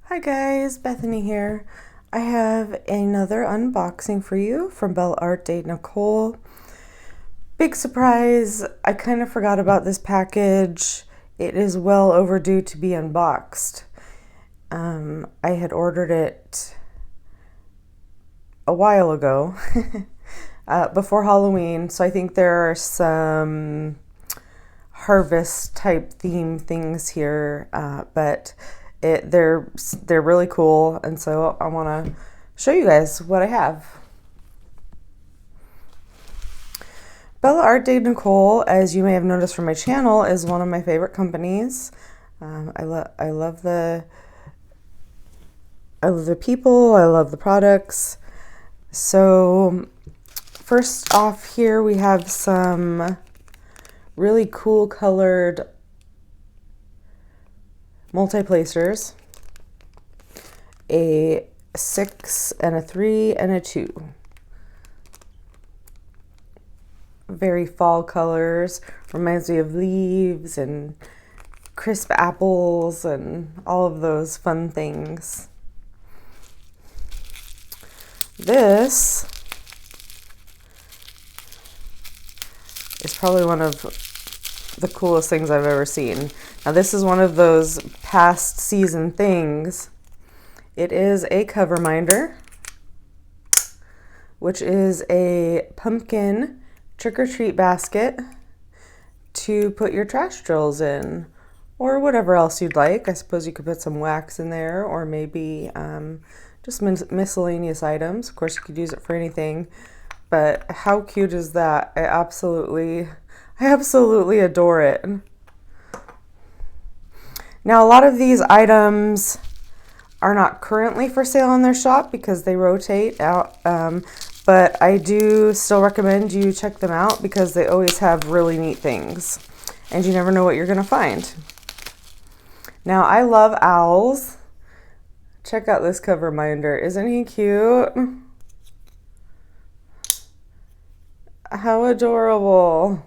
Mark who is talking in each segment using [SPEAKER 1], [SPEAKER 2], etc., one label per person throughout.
[SPEAKER 1] Hi guys, Bethany here. I have another unboxing for you from Belle Art de Nicole. Big surprise, I kind of forgot about this package. It is well overdue to be unboxed. I had ordered it a while ago, before Halloween, so I think there are some harvest type theme things here, but they're really cool, and so I want to show you guys what I have. Belle Art de Nicole, as you may have noticed from my channel, is one of my favorite companies. I love the people. I love the products. So first off, here we have some really cool colored multi-placers, a 6 and a 3 and a 2. Very fall colors, reminds me of leaves and crisp apples and all of those fun things. This is probably one of the coolest things I've ever seen. Now this is one of those past season things. It is a cover minder, which is a pumpkin trick-or-treat basket to put your trash drills in, or whatever else you'd like. I suppose you could put some wax in there, or maybe just miscellaneous items. Of course, you could use it for anything, but how cute is that? I absolutely adore it. Now, a lot of these items are not currently for sale in their shop because they rotate out, but I do still recommend you check them out because they always have really neat things, and you never know what you're gonna find. Now, I love owls. Check out this cover minder. Isn't he cute? How adorable.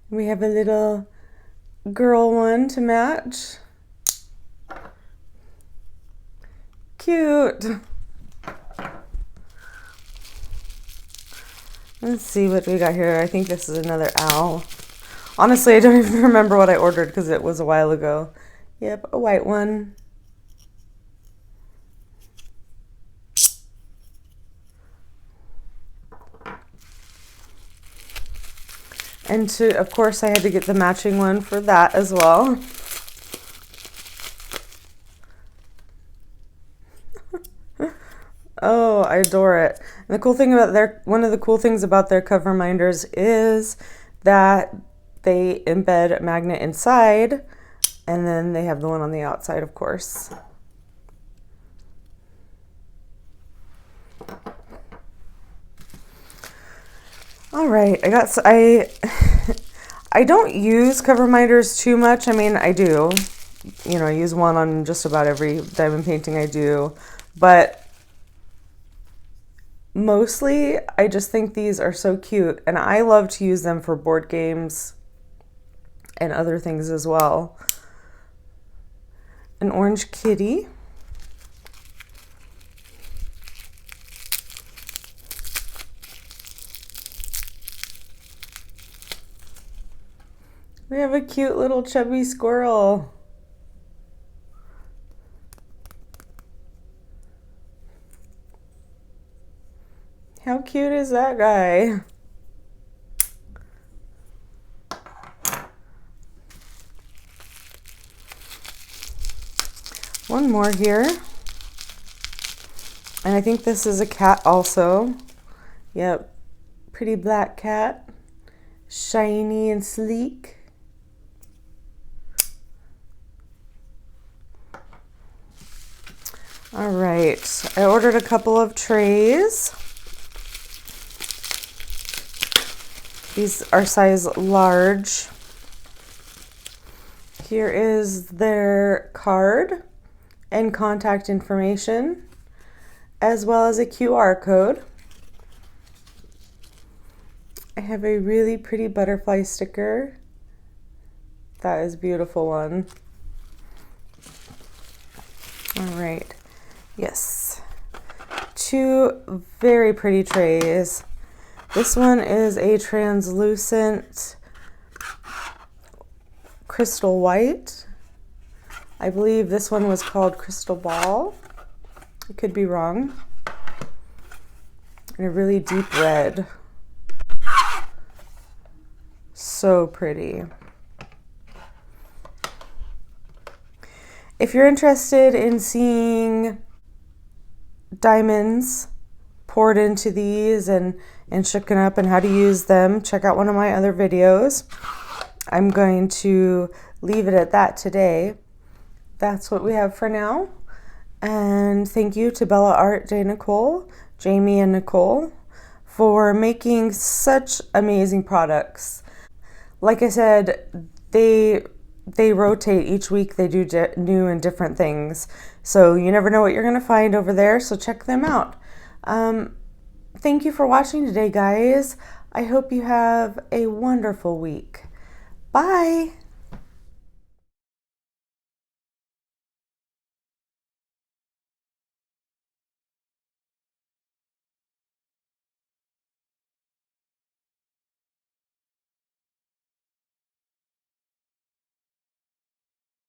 [SPEAKER 1] We have a little girl one to match. Cute. Let's see what we got here. I think this is another owl. Honestly, I don't even remember what I ordered because it was a while ago. Yep, a white one. And of course, I had to get the matching one for that as well. Oh, I adore it. And the cool thing about one of the cool things about their cover minders is that they embed a magnet inside, and then they have the one on the outside, of course. All right, I don't use cover minders too much. I mean, I do. You know, I use one on just about every diamond painting I do, but mostly I just think these are so cute, and I love to use them for board games and other things as well. An orange kitty. We have a cute little chubby squirrel. How cute is that guy? One more here. And I think this is a cat also. Yep, pretty black cat. Shiny and sleek. All right, I ordered a couple of trays. These are size large. Here is their card and contact information, as well as a QR code. I have a really pretty butterfly sticker. That is a beautiful one. All right. Yes. 2 very pretty trays. This one is a translucent crystal white. I believe this one was called Crystal Ball. I could be wrong. And a really deep red. So pretty. If you're interested in seeing diamonds poured into these and shooken up and how to use them, check out one of my other videos. I'm going to leave it at that today. That's what we have for now. And thank you to Bella Art de Nicole, Jamie and Nicole, for making such amazing products. Like I said, they rotate each week. They do new and different things. So you never know what you're going to find over there. So check them out. Thank you for watching today, guys. I hope you have a wonderful week. Bye.